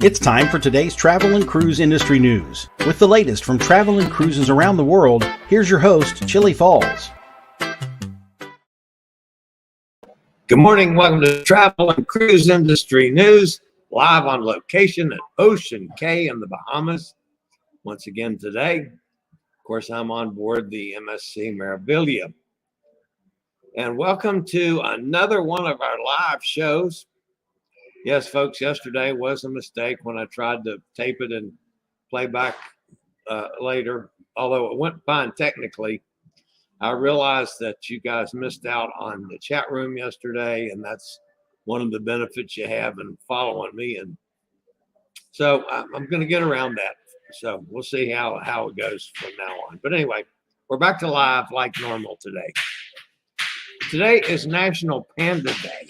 It's time for today's travel and cruise industry news. With the latest from travel and cruises around the world, here's your host, Chillie Falls. Good morning. Welcome to Travel and Cruise Industry News, live on location at Ocean Cay in the Bahamas. Once again today, of course, I'm on board the MSC Meraviglia. And welcome to another one of our live shows. Yes, folks, yesterday was a mistake when I tried to tape it and play back later. Although it went fine technically, I realized that you guys missed out on the chat room yesterday, and that's one of the benefits you have in following me. And so I'm going to get around that. So we'll see how it goes from now on. But anyway, we're back to live like normal today. Today is National Panda Day.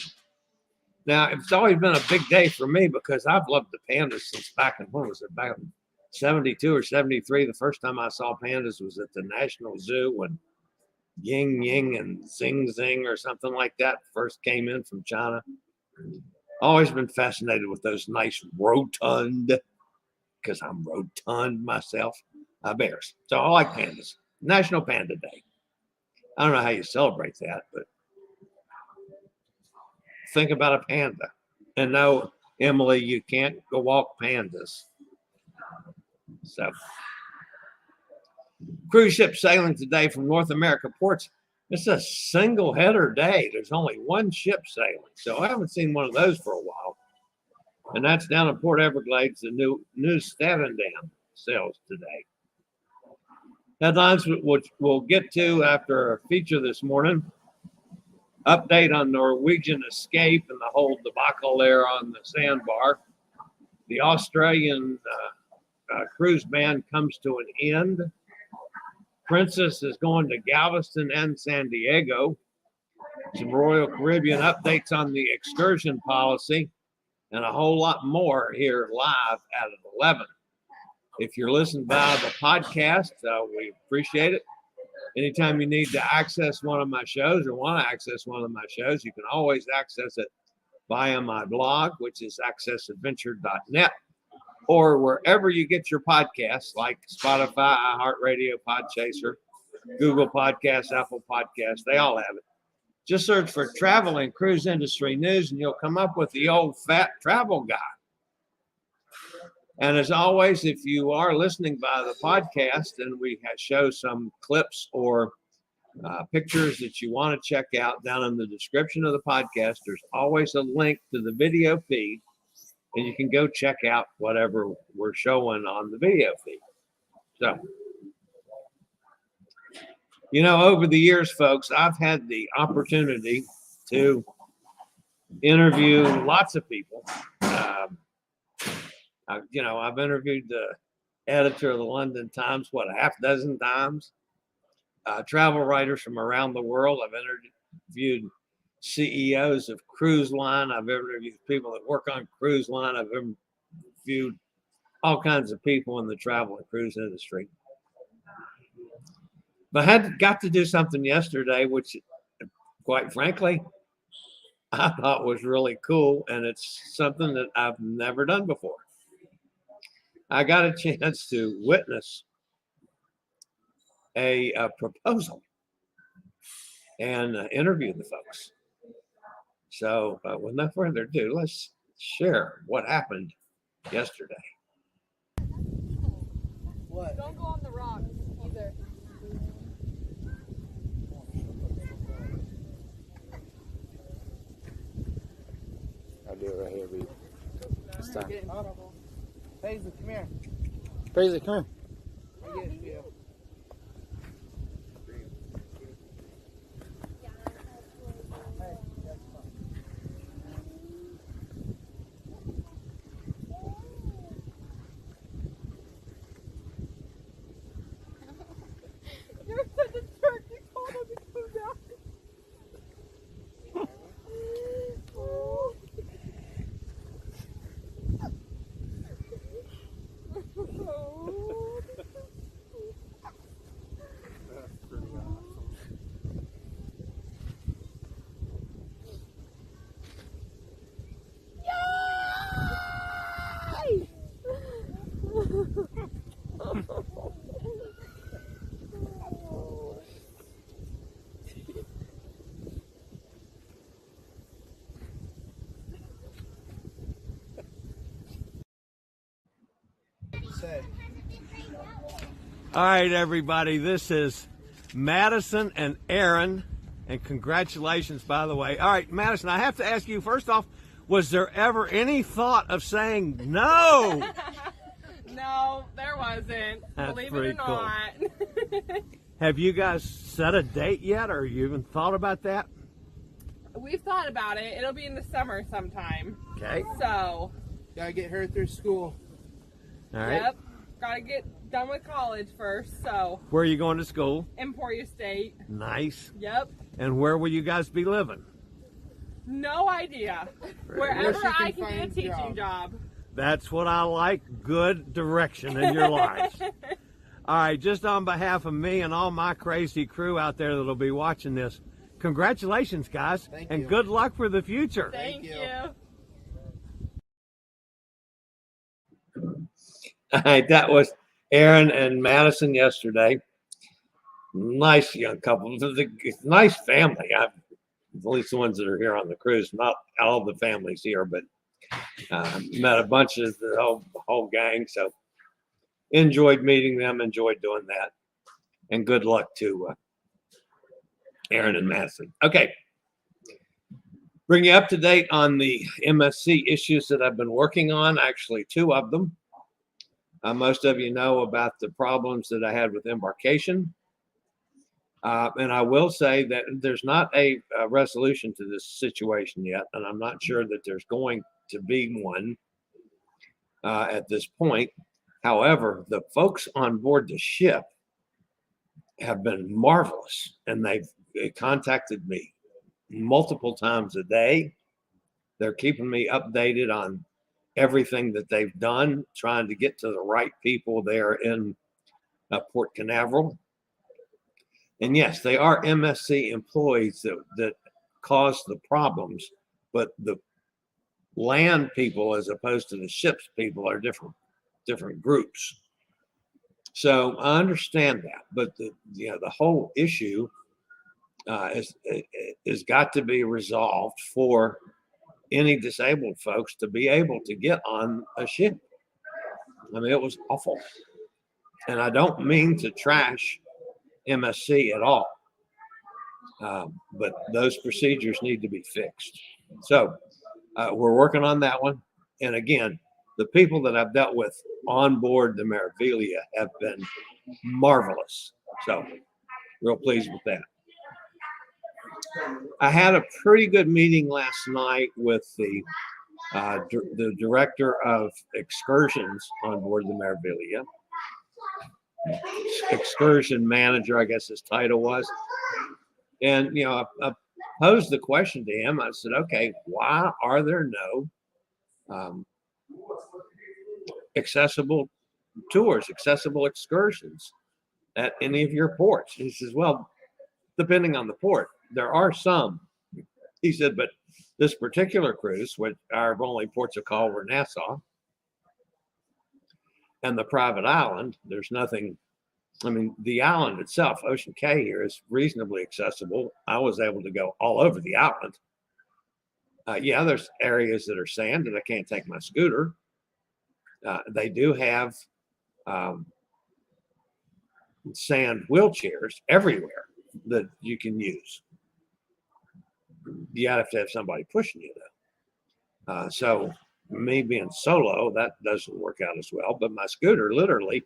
Now, it's always been a big day for me because I've loved the pandas since back in 72 or 73. The first time I saw pandas was at the National Zoo when Ying Ying and Zing Zing or something like that first came in from China. Always been fascinated with those nice rotund, because I'm rotund myself, bears. So I like pandas. National Panda Day. I don't know how you celebrate that, but think about a panda. And no, Emily, you can't go walk pandas. So, cruise ship sailing today from North America ports. It's a single header day. There's only one ship sailing. So I haven't seen one of those for a while. And that's down in Port Everglades. The Nieuw Statendam sails today. Headlines which we'll get to after our feature this morning. Update on Norwegian Escape and the whole debacle there on the sandbar. The Australian cruise ban comes to an end. Princess is going to Galveston and San Diego. Some Royal Caribbean updates on the excursion policy and a whole lot more here live at 11. If you're listening via the podcast, we appreciate it. Anytime you need to access one of my shows or want to access one of my shows, you can always access it via my blog, which is accessadventure.net, or wherever you get your podcasts like Spotify, iHeartRadio, Podchaser, Google Podcasts, Apple Podcasts. They all have it. Just search for Travel and Cruise Industry News, and you'll come up with the old fat travel guide. And as always, if you are listening by the podcast and we show some clips or pictures that you want to check out down in the description of the podcast, there's always a link to the video feed, and you can go check out whatever we're showing on the video feed. So, you know, over the years, folks, I've had the opportunity to interview lots of people. I've interviewed the editor of the London Times, a half dozen times. Travel writers from around the world. I've interviewed CEOs of cruise line. I've interviewed people that work on cruise line. I've interviewed all kinds of people in the travel and cruise industry. But I got to do something yesterday, which, quite frankly, I thought was really cool, and it's something that I've never done before. I got a chance to witness a proposal and interview the folks. So with no further ado, let's share what happened yesterday. What? Don't go on the rocks either. I'll do it right here, B. This time. Paisley, come here. Paisley, come I get it, yeah. You're such a jerk. You told him to come down. Oh. say. All right, everybody, this is Madison and Aaron, and congratulations, by the way. All right, Madison, I have to ask you, first off, was there ever any thought of saying no? No, there wasn't. That's Believe it pretty or not. Have you guys set a date yet, or you even thought about that? We've thought about it. It'll be in the summer sometime. Okay. So, Gotta get her through school. All right. yep. Gotta get done with college first. So, Where are you going to school? Emporia State. Nice. Yep. And where will you guys be living? No idea. Wherever Where she can I can get a find a teaching job. That's what I like. Good direction in your lives. All right, just on behalf of me and all my crazy crew out there that'll be watching this, congratulations, guys, Thank and you. good luck for the future. Thank you. you. All right, that was Aaron and Madison yesterday. Nice young couple. Nice family. At least the ones that are here on the cruise. Not all the families here, but met a bunch of the whole gang. So enjoyed meeting them, enjoyed doing that. And good luck to Aaron and Madison. Okay. Bring you up to date on the MSC issues that I've been working on, actually 2 of them. Most of you know about the problems that I had with embarkation. And I will say that there's not a resolution to this situation yet, and I'm not sure that there's going to be one at this point. However, the folks on board the ship have been marvelous, and they contacted me multiple times a day. They're keeping me updated on everything that they've done, trying to get to the right people there in Port Canaveral. And yes, they are MSC employees that caused the problems, but the land people, as opposed to the ship's people, are different groups. So I understand that, but the whole issue is got to be resolved for any disabled folks to be able to get on a ship. I mean, it was awful, and I don't mean to trash MSC at all, but those procedures need to be fixed. So we're working on that one. And again, the people that I've dealt with on board the Meraviglia have been marvelous. So real pleased with that. I had a pretty good meeting last night with the director of excursions on board the Meraviglia. Excursion manager, I guess his title was. And, I posed the question to him. I said, okay, why are there no accessible tours, accessible excursions at any of your ports? He says, well, depending on the port, there are some. He said, but this particular cruise, which our only ports of call were Nassau and the private island, there's nothing. I mean, the island itself, Ocean Cay here, is reasonably accessible. I was able to go all over the island. Yeah, there's areas that are sand and I can't take my scooter. They do have sand wheelchairs everywhere that you can use. You have to have somebody pushing you, though. So me being solo, that doesn't work out as well. But my scooter, literally,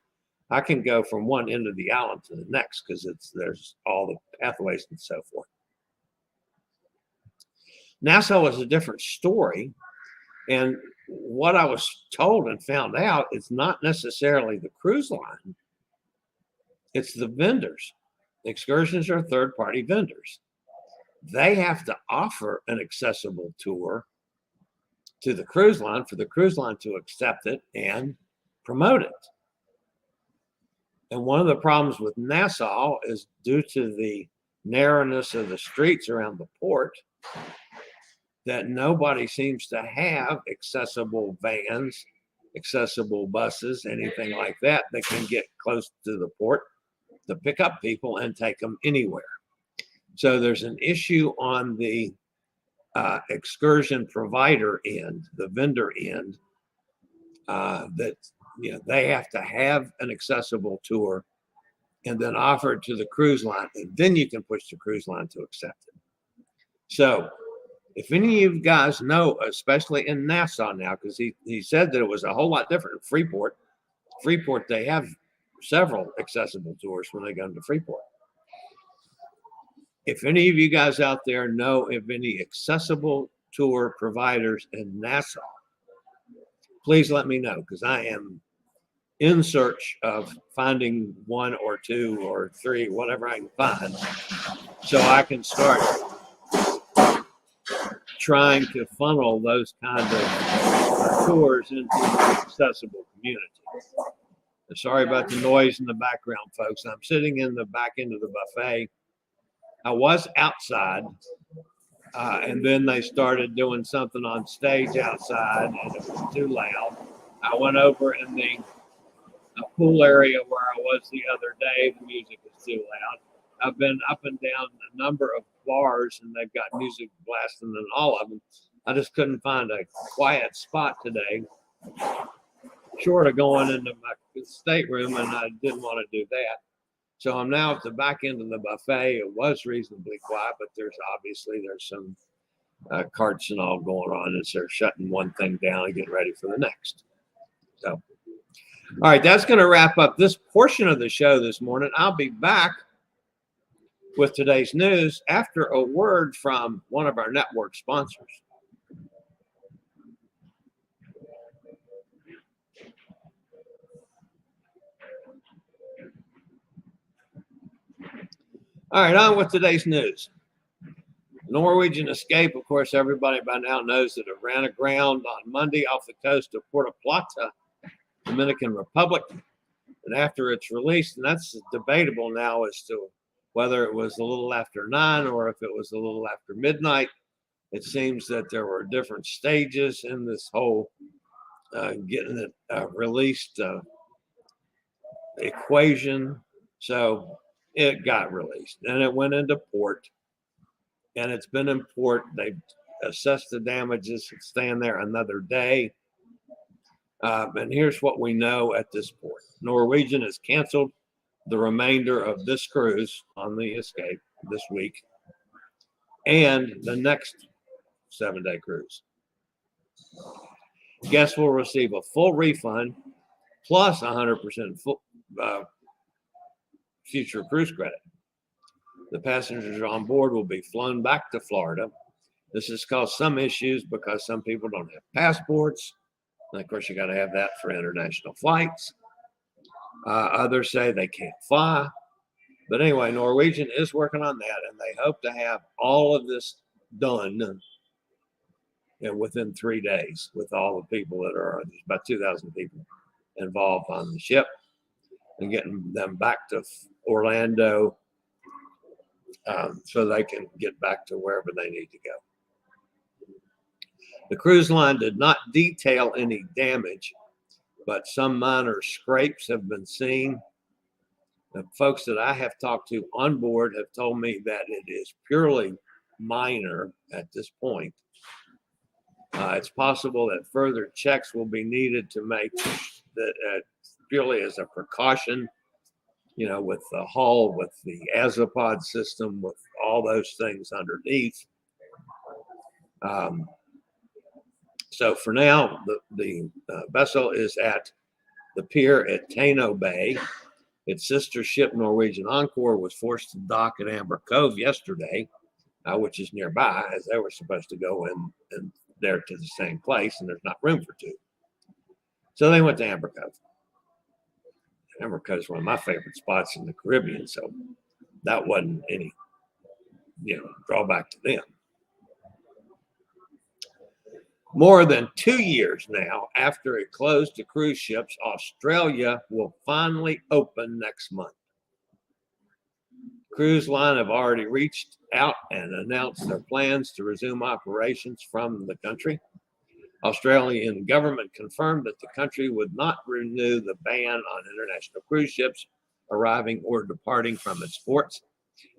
I can go from one end of the island to the next because there's all the pathways and so forth. Nassau is a different story. And what I was told and found out, it's not necessarily the cruise line. It's the vendors. Excursions are third-party vendors. They have to offer an accessible tour to the cruise line for the cruise line to accept it and promote it. And one of the problems with Nassau is due to the narrowness of the streets around the port, that nobody seems to have accessible vans, accessible buses, anything like that that can get close to the port to pick up people and take them anywhere. So there's an issue on the excursion provider end, the vendor end, that they have to have an accessible tour and then offer it to the cruise line, and then you can push the cruise line to accept it. So if any of you guys know, especially in Nassau now, because he said that it was a whole lot different in Freeport. Freeport, they have several accessible tours when they go into Freeport. If any of you guys out there know of any accessible tour providers in Nassau, please let me know, because I am in search of finding one or two or three, whatever I can find, so I can start trying to funnel those kind of tours into the accessible community. Sorry about the noise in the background, folks. I'm sitting in the back end of the buffet. I was outside, and then they started doing something on stage outside, and it was too loud. I went over in the pool area where I was the other day. The music was too loud. I've been up and down a number of bars, and they've got music blasting in all of them. I just couldn't find a quiet spot today, short of going into my stateroom, and I didn't want to do that. So I'm now at the back end of the buffet. It was reasonably quiet, but there's some carts and all going on as they're shutting one thing down and getting ready for the next. So, all right, that's going to wrap up this portion of the show this morning. I'll be back with today's news after a word from one of our network sponsors. All right, on with today's news. Norwegian Escape, of course, everybody by now knows that it ran aground on Monday off the coast of Puerto Plata, Dominican Republic. And after its release, and that's debatable now as to whether it was a little after 9 or if it was a little after midnight. It seems that there were different stages in this whole getting it released equation. So it got released and it went into port, and it's been in port. They've assessed the damages. It's staying there another day. And here's what we know at this port. Norwegian has canceled the remainder of this cruise on the Escape this week and the next 7-day cruise. Guests will receive a full refund plus 100% full, future cruise credit. The passengers on board will be flown back to Florida. This has caused some issues because some people don't have passports. And of course, you got to have that for international flights. Others say they can't fly. But anyway, Norwegian is working on that, and they hope to have all of this done within 3 days with all the people that are, there's about 2,000 people involved on the ship, and getting them back to Orlando so they can get back to wherever they need to go. The cruise line did not detail any damage, but some minor scrapes have been seen. The folks that I have talked to on board have told me that it is purely minor at this point. It's possible that further checks will be needed to make that purely as a precaution, with the hull, with the azopod system, with all those things underneath. So for now, the vessel is at the pier at Tano Bay. Its sister ship, Norwegian Encore, was forced to dock at Amber Cove yesterday, which is nearby, as they were supposed to go in there to the same place, and there's not room for two. So they went to Amber Cove. Amber Cove is one of my favorite spots in the Caribbean, so that wasn't any, drawback to them. More than 2 years now after it closed to cruise ships, Australia will finally open next month. Cruise line have already reached out and announced their plans to resume operations from the country. Australian government confirmed that the country would not renew the ban on international cruise ships arriving or departing from its ports.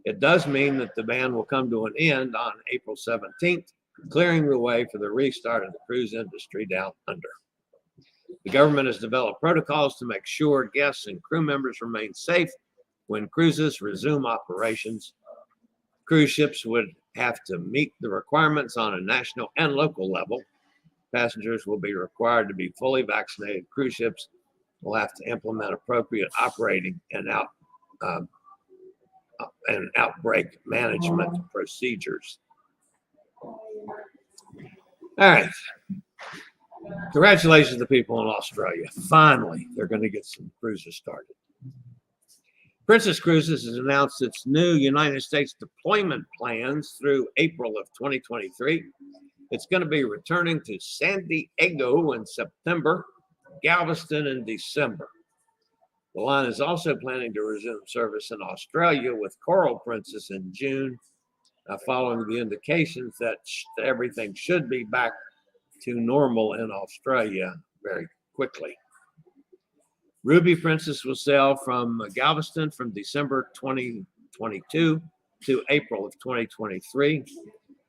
It does mean that the ban will come to an end on April 17th, clearing the way for the restart of the cruise industry down under. The government has developed protocols to make sure guests and crew members remain safe when cruises resume operations. Cruise ships would have to meet the requirements on a national and local level. Passengers will be required to be fully vaccinated. Cruise ships will have to implement appropriate operating and outbreak management procedures. All right. Congratulations to people in Australia. Finally, they're going to get some cruises started. Princess Cruises has announced its new United States deployment plans through April of 2023. It's going to be returning to San Diego in September, Galveston in December. The line is also planning to resume service in Australia with Coral Princess in June, following the indications that everything should be back to normal in Australia very quickly. Ruby Princess will sail from Galveston from December 2022 to April of 2023.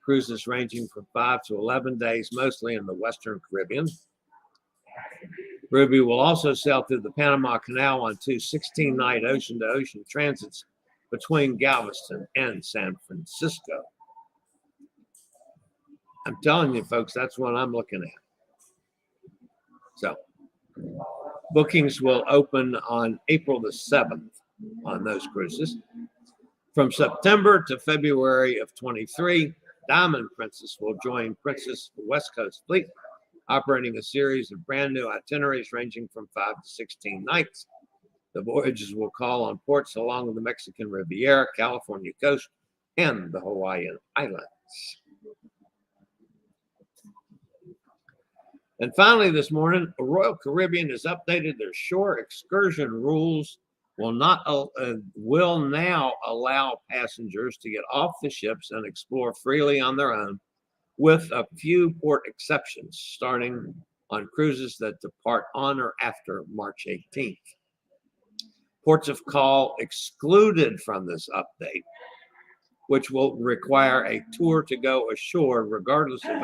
Cruises ranging from 5 to 11 days, mostly in the Western Caribbean. Ruby will also sail through the Panama Canal on two 16-night ocean-to-ocean transits between Galveston and San Francisco. I'm telling you, folks, that's what I'm looking at. So, bookings will open on April the 7th on those cruises. From September to February of 23, Diamond Princess will join Princess West Coast Fleet, operating a series of brand new itineraries ranging from 5 to 16 nights. The voyages will call on ports along the Mexican Riviera, California coast, and the Hawaiian Islands. And finally, this morning, Royal Caribbean has updated their shore excursion rules. Will now allow passengers to get off the ships and explore freely on their own, with a few port exceptions, starting on cruises that depart on or after March 18th. Ports of call excluded from this update, which will require a tour to go ashore regardless of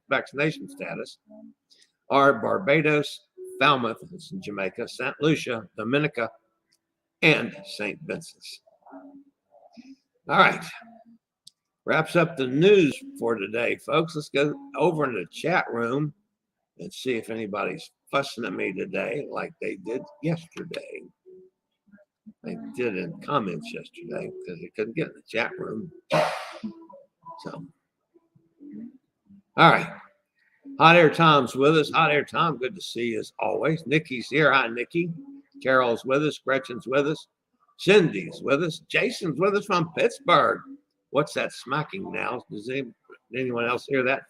vaccination status, are Barbados, Falmouth, it's in Jamaica, St. Lucia, Dominica, and St. Vincent's. All right. Wraps up the news for today, folks. Let's go over in the chat room and see if anybody's fussing at me today like they did yesterday. They did in comments yesterday because they couldn't get in the chat room. So, all right. Hot Air Tom's with us. Hot Air Tom, good to see you as always. Nikki's here. Hi, Nikki. Carol's with us. Gretchen's with us. Cindy's with us. Jason's with us from Pittsburgh. What's that smacking now? Does anyone else hear that?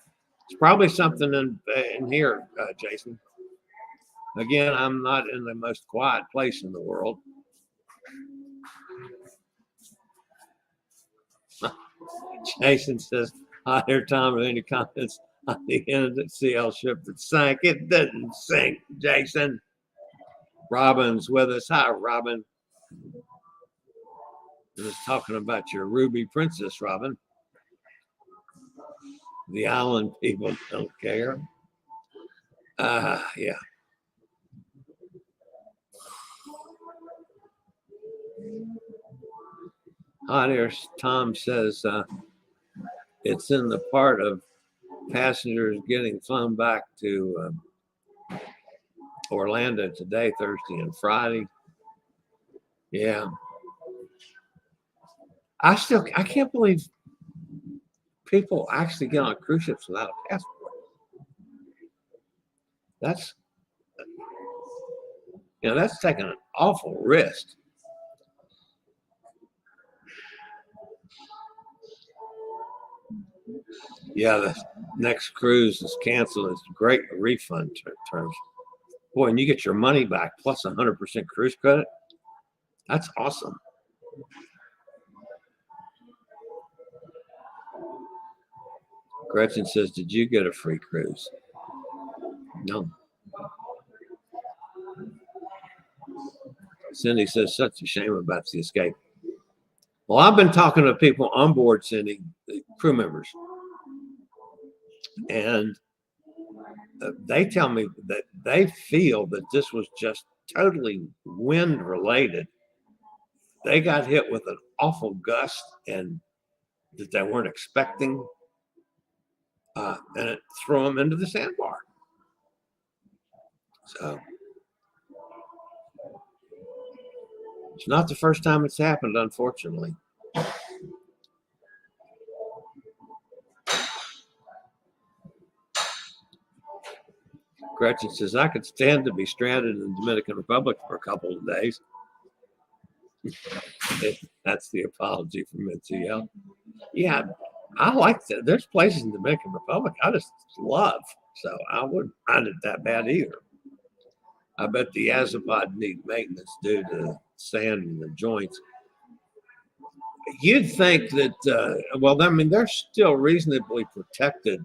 It's probably something in here, Jason. Again, I'm not in the most quiet place in the world. Jason says, Hot Air Tom, any comments on the end of the CL ship that sank? It didn't sink, Jason. Robin's with us. Hi, Robin. Just talking about your Ruby Princess, Robin. The island people don't care. Yeah. Hot Air Tom says it's in the part of passengers getting flown back to Orlando today, Thursday, and Friday. Yeah. I can't believe people actually get on cruise ships without a passport. That's taking an awful risk. Yeah, the next cruise is canceled. It's great refund terms. Boy, and you get your money back plus 100% cruise credit. That's awesome. Gretchen says, did you get a free cruise? No. Cindy says, such a shame about the Escape. Well, I've been talking to people on board, Cindy, the crew members. And they tell me that they feel that this was just totally wind related. They got hit with an awful gust and that they weren't expecting, and it threw them into the sandbar. So it's not the first time it's happened, unfortunately. Gretchen says, I could stand to be stranded in the Dominican Republic for a couple of days. That's the apology from NCL. Yeah, I like that. There's places in the Dominican Republic I just love. So I wouldn't find it that bad either. I bet the Azapod need maintenance due to sand in the joints. You'd think that, well, I mean, they're still reasonably protected.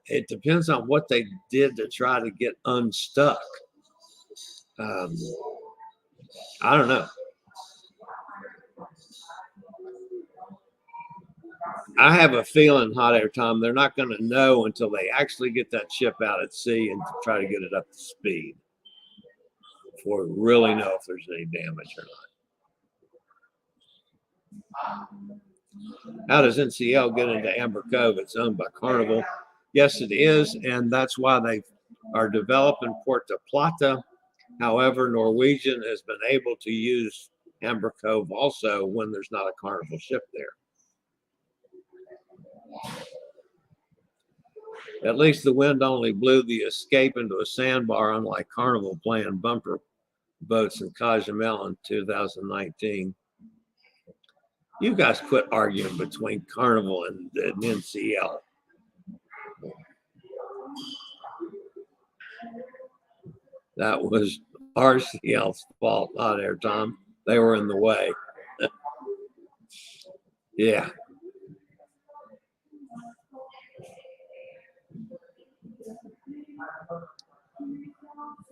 It depends on what they did to try to get unstuck. I don't know. I have a feeling, Hot Air Tom, they're not going to know until they actually get that ship out at sea and try to get it up to speed before we really know if there's any damage or not. How does NCL get into Amber Cove? It's owned by Carnival. Yes, it is, and that's why they are developing Port de Plata. However, Norwegian has been able to use Amber Cove also when there's not a Carnival ship there. At least the wind only blew the Escape into a sandbar, unlike Carnival playing bumper boats in Cozumel in 2019. You guys quit arguing between Carnival and NCL. That was RCL's fault, not Air Tom. They were in the way. Yeah.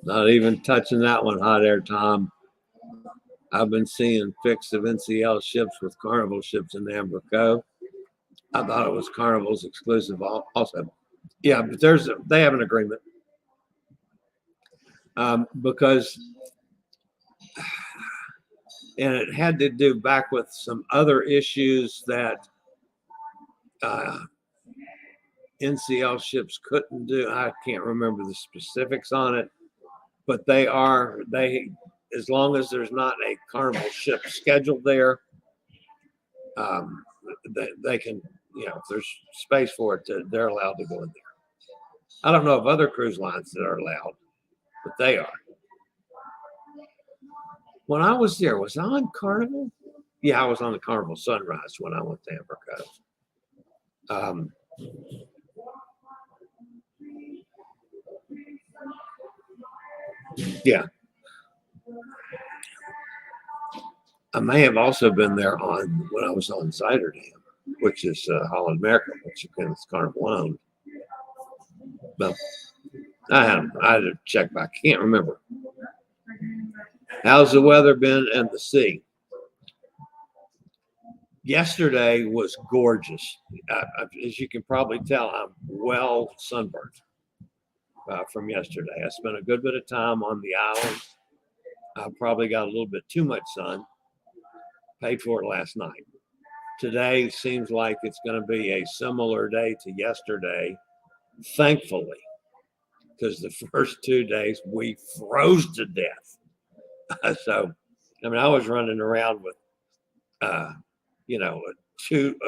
Not even touching that one, Hot Air Tom. I've been seeing pics of NCL ships with Carnival ships in Amber Cove. I thought it was Carnival's exclusive also. Yeah, but they have an agreement. Because, and it had to do back with some other issues that NCL ships couldn't do. I can't remember the specifics on it, but they as long as there's not a Carnival ship scheduled there, they can, if there's space for it, they're allowed to go in there. I don't know of other cruise lines that are allowed, but they are. When I was there, was I on Carnival? Yeah, I was on the Carnival Sunrise when I went to Amber Cove. Yeah. I may have also been there when I was on Zuiderdam, which is Holland America, which again is Carnival owned. But I had to check back. Can't remember. How's the weather been and the sea? Yesterday was gorgeous. As you can probably tell, I'm well sunburned from yesterday. I spent a good bit of time on the island. I probably got a little bit too much sun. Paid for it last night. Today seems like it's going to be a similar day to yesterday, thankfully, because the first 2 days we froze to death. So, I mean, I was running around with, a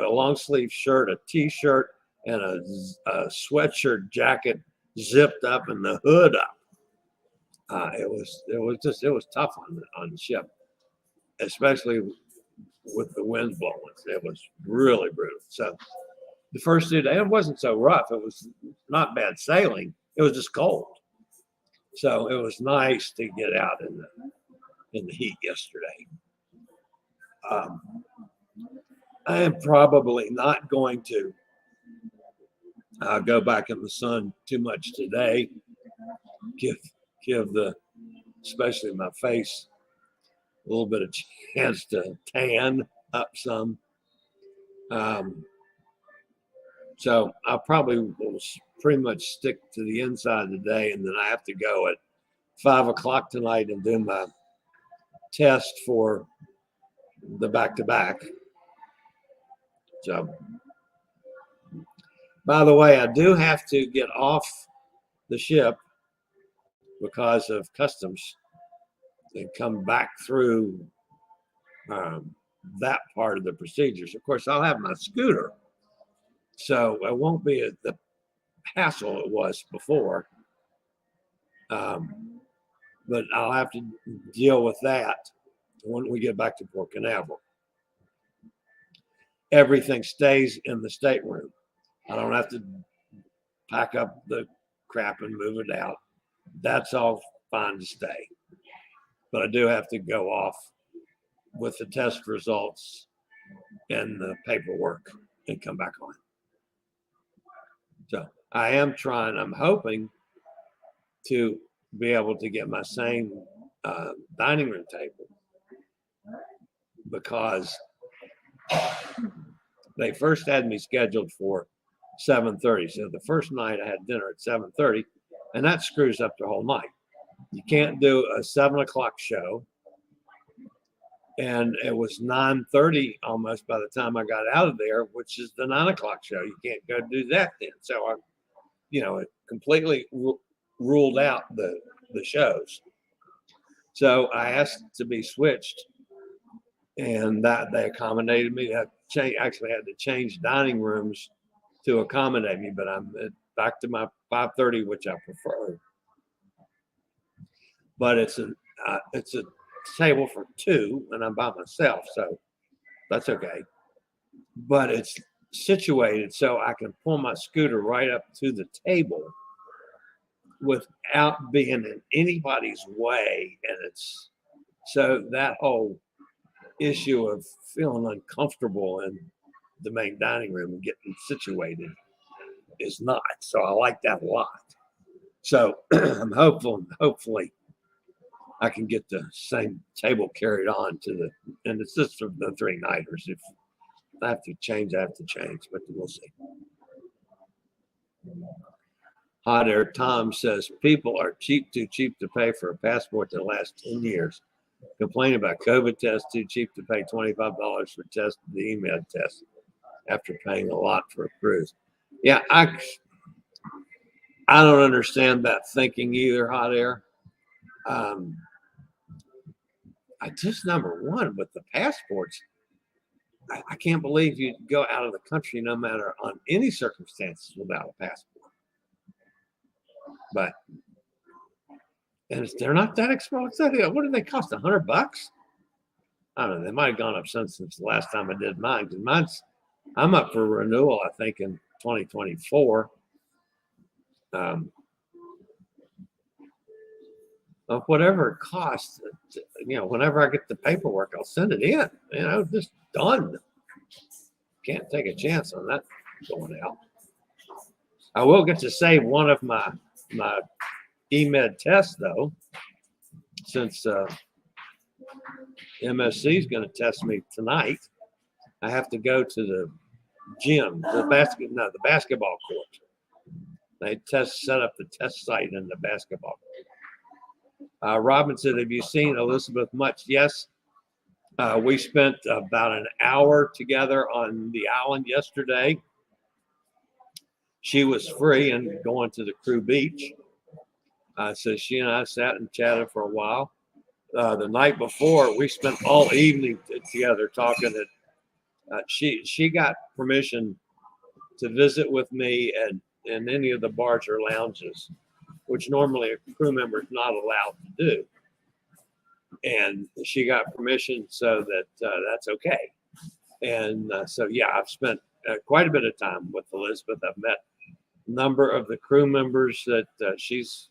long sleeve shirt, a t-shirt, and a sweatshirt jacket zipped up and the hood up. It was tough on the ship, especially with the winds blowing. It was really brutal. So the first 2 days, it wasn't so rough. It was not bad sailing. It was just cold. So it was nice to get out in the heat yesterday. I am probably not going to go back in the sun too much today. Give especially my face a little bit of chance to tan up some. So I probably will pretty much stick to the inside today, and then I have to go at 5 o'clock tonight and do my test for the back-to-back. So, by the way, I do have to get off the ship because of customs and come back through that part of the procedures. Of course, I'll have my scooter, so it won't be the hassle it was before. But I'll have to deal with that when we get back to Port Canaveral. Everything stays in the stateroom. I don't have to pack up the crap and move it out. That's all fine to stay. But I do have to go off with the test results and the paperwork and come back on. So I am trying, I'm hoping to be able to get my same dining room table, because they first had me scheduled for 7:30. So the first night I had dinner at 7:30, and that screws up the whole night. You can't do a 7 o'clock show. And it was 9:30 almost by the time I got out of there, which is the 9 o'clock show. You can't go do that then. So I, it completely ruled out the shows. So I asked to be switched, and that they accommodated me. I actually had to change dining rooms to accommodate me, but I'm back to my 5:30, which I prefer. But it's a table for two, and I'm by myself, so that's okay. But it's situated so I can pull my scooter right up to the table without being in anybody's way. And it's so that whole issue of feeling uncomfortable in the main dining room and getting situated is not. So I like that a lot. So I'm hopefully I can get the same table carried on and it's just for the 3-nighters. If I have to change, but we'll see. Hot Air Tom says people are too cheap to pay for a passport that lasts 10 years. Complain about COVID tests, too cheap to pay $25 for test the EMED test after paying a lot for a cruise. Yeah, I don't understand that thinking either, Hot Air. I just, number one, with the passports, I can't believe you'd go out of the country no matter on any circumstances without a passport. But they're not that expensive. What do they cost? $100? I don't know. They might have gone up since the last time I did mine. Because I'm up for renewal, I think, in 2024. Of whatever it costs, whenever I get the paperwork, I'll send it in. Just done. Can't take a chance on that going out. I will get to save one of my EMED tests, though, since MSC is going to test me tonight. I have to go to the gym, the basketball court. They set up the test site in the basketball court. Robin said, have you seen Elizabeth much? Yes. We spent about an hour together on the island yesterday. She was free and going to the Crew Beach. So she and I sat and chatted for a while. The night before, we spent all evening together talking. She got permission to visit with me in any of the bars or lounges, which normally a crew member is not allowed to do. And she got permission, so that's okay. And so, yeah, I've spent quite a bit of time with Elizabeth. I've met a number of the crew members that she's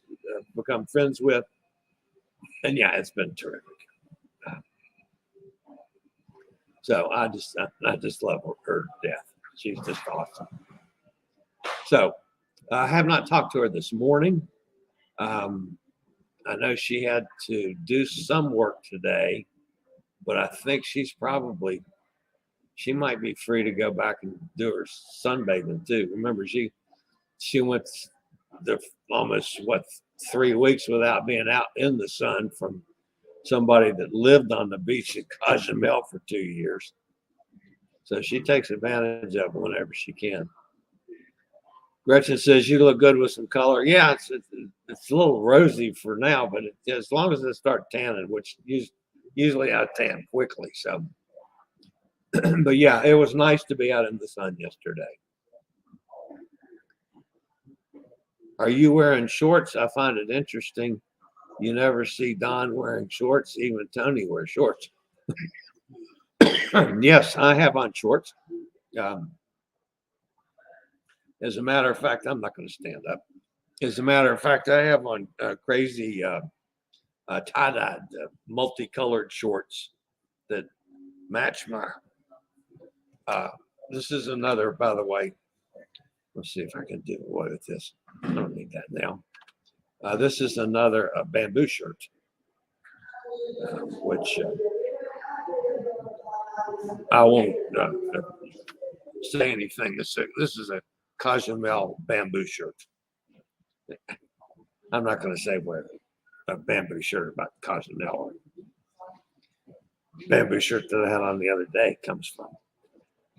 become friends with. And yeah, it's been terrific. So I just love her to death. She's just awesome. So I have not talked to her this morning. I know she had to do some work today, but I think she's probably she might be free to go back and do her sunbathing too. Remember, she went almost 3 weeks without being out in the sun from somebody that lived on the beach at Cozumel for 2 years. So she takes advantage of it whenever she can. Gretchen says, you look good with some color. Yeah, it's a little rosy for now, but as long as it starts tanning, which usually I tan quickly. So, but yeah, it was nice to be out in the sun yesterday. Are you wearing shorts? I find it interesting. You never see Don wearing shorts. Even Tony wears shorts. Yes, I have on shorts. As a matter of fact, I'm not going to stand up. As a matter of fact, I have on crazy tie-dyed multicolored shorts that match my. This is another, by the way. Let's see if I can do away with this. I don't need that now. This is another bamboo shirt, which I won't say anything. This is a Cozumel bamboo shirt. I'm not going to say where a bamboo shirt about Cozumel. Bamboo shirt that I had on the other day comes from.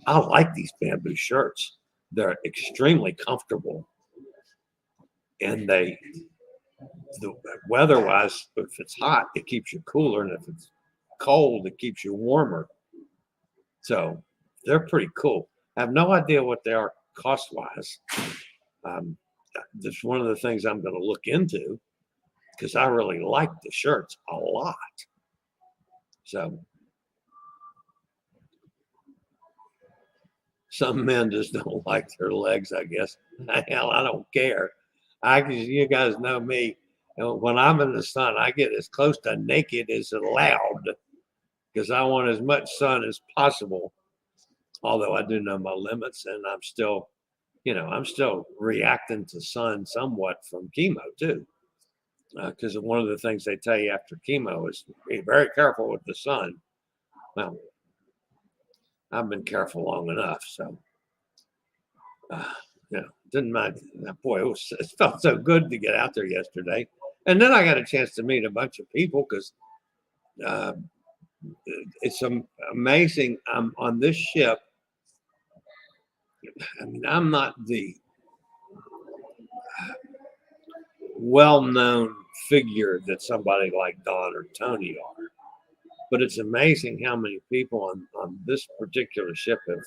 I like these bamboo shirts. They're extremely comfortable, and the weather-wise, if it's hot, it keeps you cooler, and if it's cold, it keeps you warmer. So they're pretty cool. I have no idea what they are cost-wise. That's one of the things I'm going to look into because I really like the shirts a lot. So some men just don't like their legs, I guess. Hell, I don't care. You guys know me. When I'm in the sun, I get as close to naked as allowed because I want as much sun as possible. Although I do know my limits, and I'm still reacting to sun somewhat from chemo too. Because one of the things they tell you after chemo is be very careful with the sun. Well, I've been careful long enough, so didn't mind. Boy, it felt so good to get out there yesterday, and then I got a chance to meet a bunch of people because it's amazing. I'm on this ship. I mean, I'm not the well-known figure that somebody like Don or Tony are, but it's amazing how many people on this particular ship have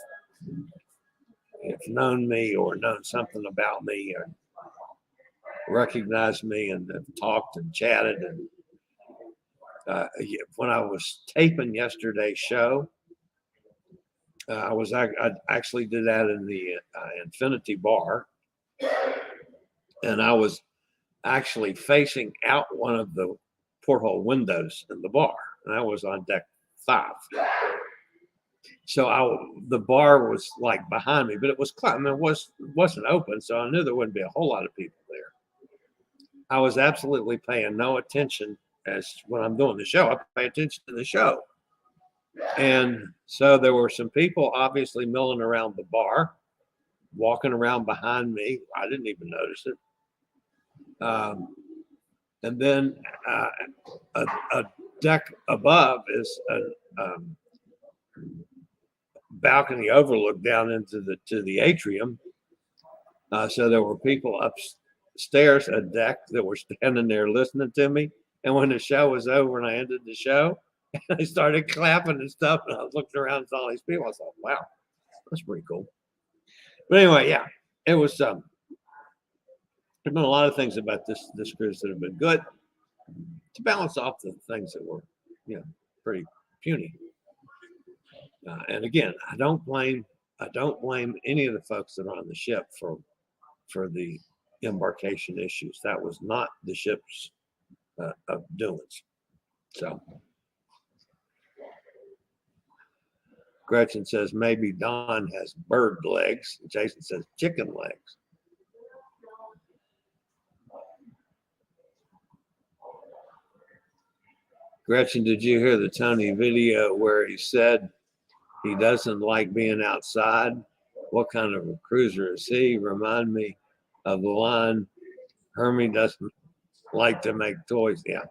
known me or known something about me or recognized me and have talked and chatted. And when I was taping yesterday's show, I actually did that in the Infinity Bar, and I was actually facing out one of the porthole windows in the bar, and I was on deck 5. So the bar was like behind me, but it was closed. I mean, it wasn't open, so I knew there wouldn't be a whole lot of people there. I was absolutely paying no attention as when I'm doing the show. I pay attention to the show. And so there were some people obviously milling around the bar, walking around behind me. I didn't even notice it. And then a deck above is a balcony overlook down into the atrium. So there were people upstairs a deck that were standing there listening to me. And when the show was over and I ended the show, I started clapping and stuff. And I looked around and saw all these people. I thought, wow, that's pretty cool. But anyway, yeah, it was. There's been a lot of things about this cruise that have been good to balance off the things that were, pretty puny. And again, I don't blame any of the folks that are on the ship for the embarkation issues. That was not the ship's doings. So Gretchen says maybe Don has bird legs. Jason says chicken legs. Gretchen, did you hear the Tony video where he said He doesn't like being outside. What kind of a cruiser is he? Remind me of the line, Hermie doesn't like to make toys. Yeah.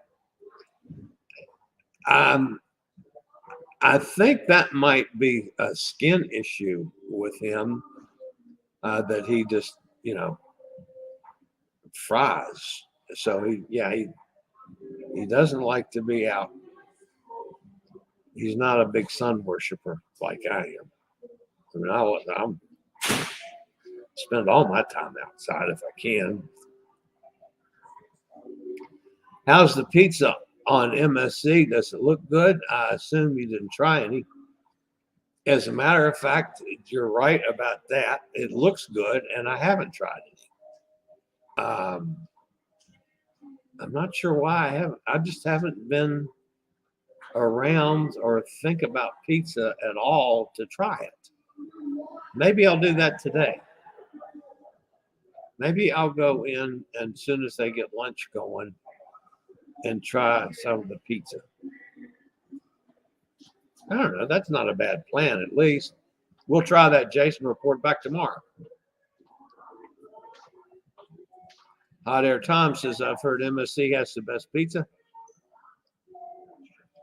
I think that might be a skin issue with him, that he just, fries. So he doesn't like to be out. He's not a big sun worshiper like I am. I mean, I'm spend all my time outside if I can. How's the pizza on MSC? Does it look good? I assume you didn't try any. As a matter of fact, you're right about that. It looks good, and I haven't tried any. I'm not sure why I haven't. I just haven't been around or think about pizza at all to try it. Maybe I'll do that today. Maybe I'll go in, and as soon as they get lunch going, and try some of the pizza. I don't know. That's not a bad plan, at least. We'll try that, Jason. Report back tomorrow. Hot Air Tom says, I've heard MSC has the best pizza.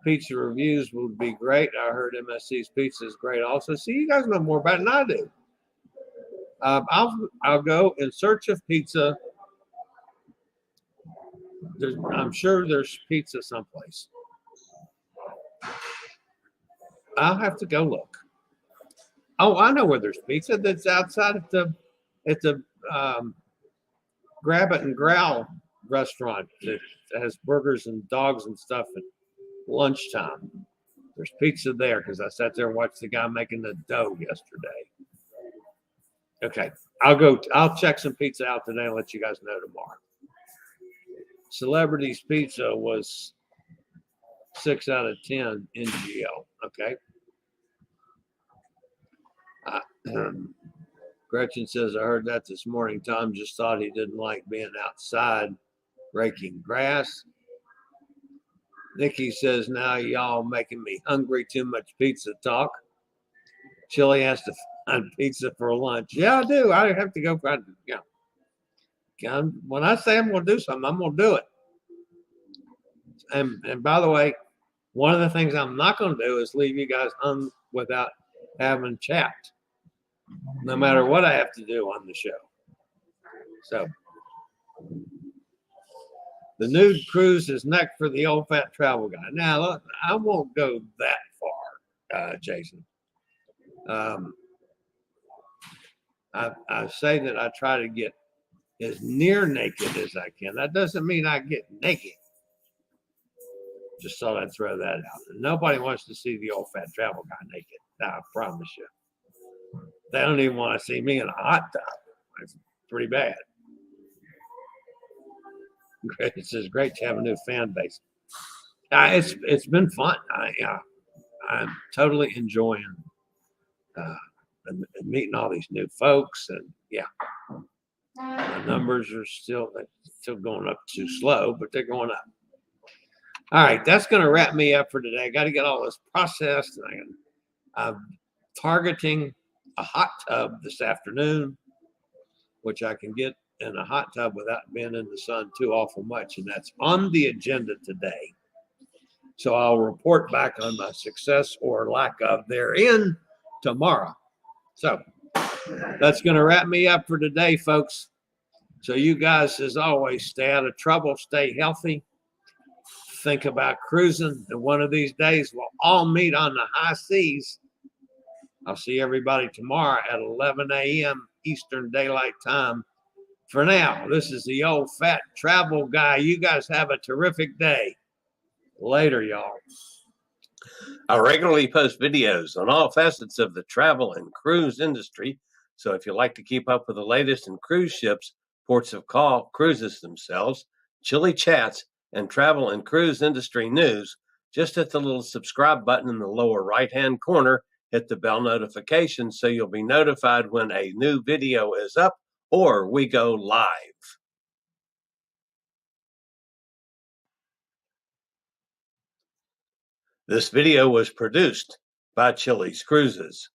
Pizza reviews would be great. I heard MSC's pizza is great also. See, you guys know more about it than I do. I'll go in search of pizza. I'm sure there's pizza someplace. I'll have to go look. Oh, I know where there's pizza. That's outside at the Grab It and Growl restaurant that has burgers and dogs and stuff at lunchtime. There's pizza there because I sat there and watched the guy making the dough yesterday. Okay, I'll check some pizza out today and let you guys know tomorrow. Celebrities Pizza was 6 out of 10 NGL. Okay. Gretchen says, I heard that this morning. Tom just thought he didn't like being outside raking grass. Nikki says, now y'all making me hungry. Too much pizza talk. Chillie has to find pizza for lunch. Yeah, I do. I have to go find it. Yeah. When I say I'm going to do something, I'm going to do it. And by the way, one of the things I'm not going to do is leave you guys hung without having chat, no matter what I have to do on the show. So the nude cruise is next for the old fat travel guy. Now, look, I won't go that far, Jason. I say that I try to get as near naked as I can. That doesn't mean I get naked. Just thought I'd throw that out. Nobody wants to see the old fat travel guy naked. I promise you. They don't even want to see me in a hot tub. It's pretty bad. It says great to have a new fan base. It's been fun. I'm totally enjoying meeting all these new folks, and the numbers are still going up too slow, but they're going up. All right, that's going to wrap me up for today. I got to get all this processed, and I'm targeting a hot tub this afternoon, which I can get in a hot tub without being in the sun too awful much, and that's on the agenda today. So I'll report back on my success or lack of therein tomorrow. So that's going to wrap me up for today, folks. So you guys, as always, stay out of trouble, stay healthy, think about cruising, and one of these days we'll all meet on the high seas. I'll see everybody tomorrow at 11 a.m. Eastern Daylight Time. For now, this is the old fat travel guy. You guys have a terrific day. Later, y'all. I regularly post videos on all facets of the travel and cruise industry. So if you like to keep up with the latest in cruise ships, ports of call, cruises themselves, Chillie chats, and travel and cruise industry news, just hit the little subscribe button in the lower right-hand corner. Hit the bell notification so you'll be notified when a new video is up or we go live. This video was produced by Chillie's Cruises.